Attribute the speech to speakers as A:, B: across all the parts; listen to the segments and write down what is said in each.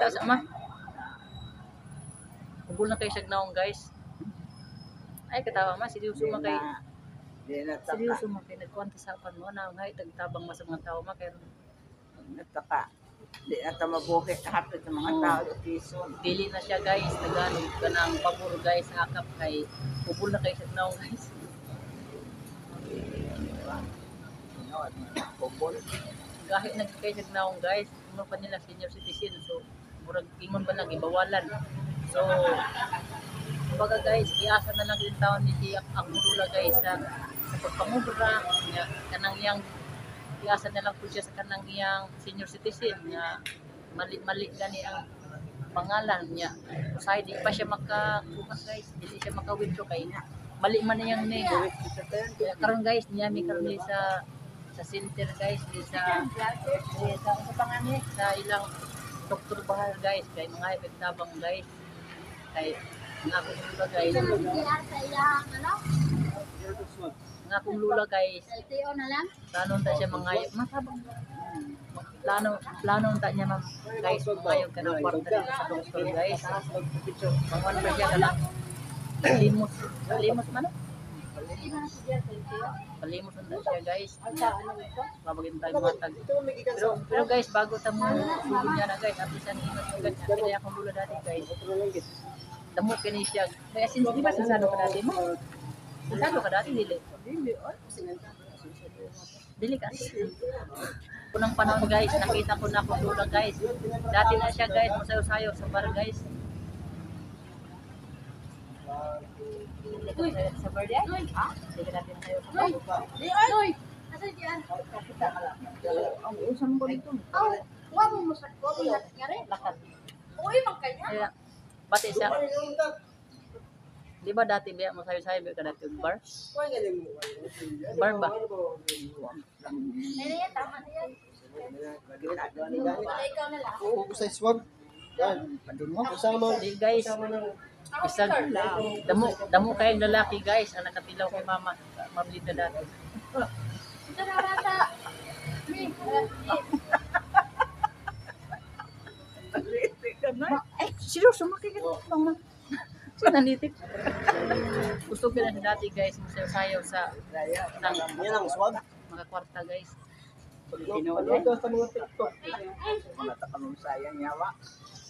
A: bitaw sa ama. Ubol na kay siya naong guys. Ay katawa ma, seryoso man kay. Seryoso man kay nagkwanta sa apan mo na ngay tagtabang mas mga tao ma kay
B: Nagtaka. Di ata mabuhi hapit ng mga tao sa piso.
A: dili na siya guys, tagalog ka ng pabor guys, akap kay ubol na kay siya naong guys. Kahit nagkay siya naong guys, ano pa nila senior citizen so murag ingon ba nang ibawalan. So kumbaga guys, iasa na lang din taon ni si Akmulula guys sa pagpamubra nga kanang iyang iasa na lang po siya sa kanang iyang senior citizen nga mali-mali gani ang pangalan niya. Usay di pa siya makakuha guys, hindi siya maka-withdraw kay mali man na yang name. Karon guys, niya mi karon ni sa center guys, di sa pangalan sa ilang doktor bahal guys kay mga epektabang guys kay nga akong lula guys nga akong lula guys plano ta siya mangayog matabang plano ta niya guys mangayog ka ng kwarta dito sa doktor guys manguan pa siya ka lang limos man palimos na siya guys mabagin tayo matag pero guys bago ta mo sugo niya na guys ato siya ninos yung guys kaya akong lula dati guys damo kini siya kaya since di ba sasado ka dati mo sasado ka dati dili ka kunang panahon guys nakita ko na akong lula guys dati na siya guys masayo-sayo sa bar guys sa bar diyan ha dili natin sayo sa bar
C: Oy! Asa diyan?
A: ang usam ko dito
C: Wa mo masakbo mo ngare.
A: lakat
C: Uy, magkanya.
A: kaya bati siya di ba dati biya masayo-sayo biya ka dati yung bar ba
C: Nene, tama na yan. Wala ikaw na lang.
D: Oo, sa swag. Yan, andun mo. Kasama.
A: di guys isang damo kayong lalaki guys ang nakatilaw kay mama Lita dati
C: Ito na bata. Mi,
A: ay seryoso makikita lang na so nanitik gusto ko na dati guys masayo-sayo sa
D: Yan ang swag.
A: mga kwarta guys
D: Panood sa mga TikTok.
B: Mga takanong sayang yawa.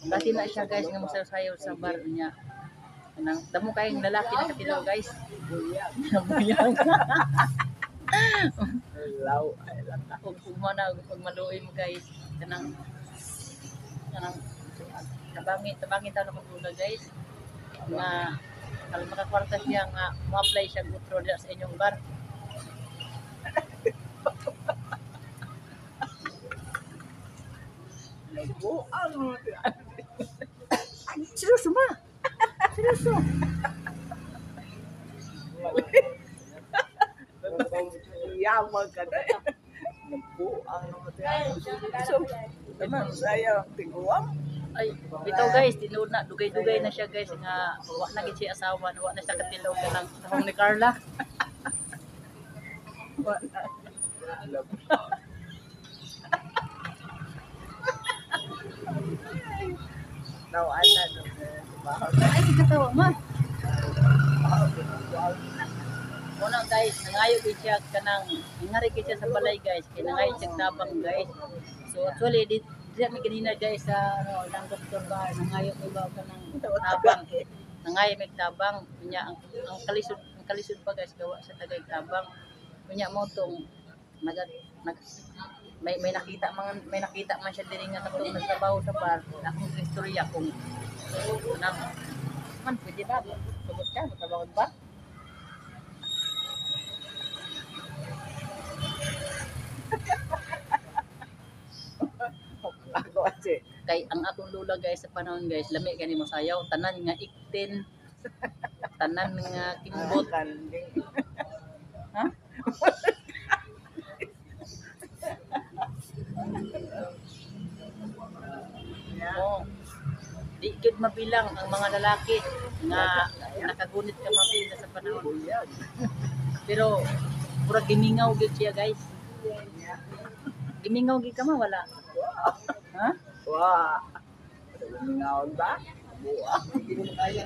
A: dati na siya guys nga masayo-sayo sa bar niya kanang damo kayong lalaki nakatilaw guys buyang
B: Law. Ay lata.
A: kung kumana pag maluoy mo guys kanang tabangin tayo ng lula guys nga kalau makakwarta siya nga mo-apply siya gutro dyan sa inyong bar
B: Nagbuang mo.
A: ay seryoso ma seryoso
B: Yaman ka na. Nagbuang mo. So, naman sayang tiguang.
A: ay bitaw guys tinuod na dugay-dugay na siya guys nga wa na gid siya asawa wa na siya katilaw kanang tahong ni Carla
B: Nawalan ng
A: ay katawa ma Una guys, nangayo gid siya kanang ngari gid siya sa balay guys, kay nangayo siya tabang guys. So actually di mi kanina guys sa ano lang doktor ba nangayo ko ba kanang tabang. Nangayo mi tabang nya ang kalisod pa guys gawa sa tagay tabang. Kunya mo tong nag may nakita man siya diri nga katong nagtrabaho sa bar. Akong istorya kung nang man pwede ba sugot ka trabaho ba?
B: ako kasi.
A: Kay ang akong lula guys sa panahon guys lami gani mo sayaw tanan nga iktin tanan nga kimbot
B: Kanding.
A: ha oh di gid mabilang ang mga lalaki nga nakagunit ka mabila sa panahon pero pura gimingaw gid siya guys gimingaw gid ka ma wala ha
B: Wah. Ngaon ba?
D: Hindi mo na kaya.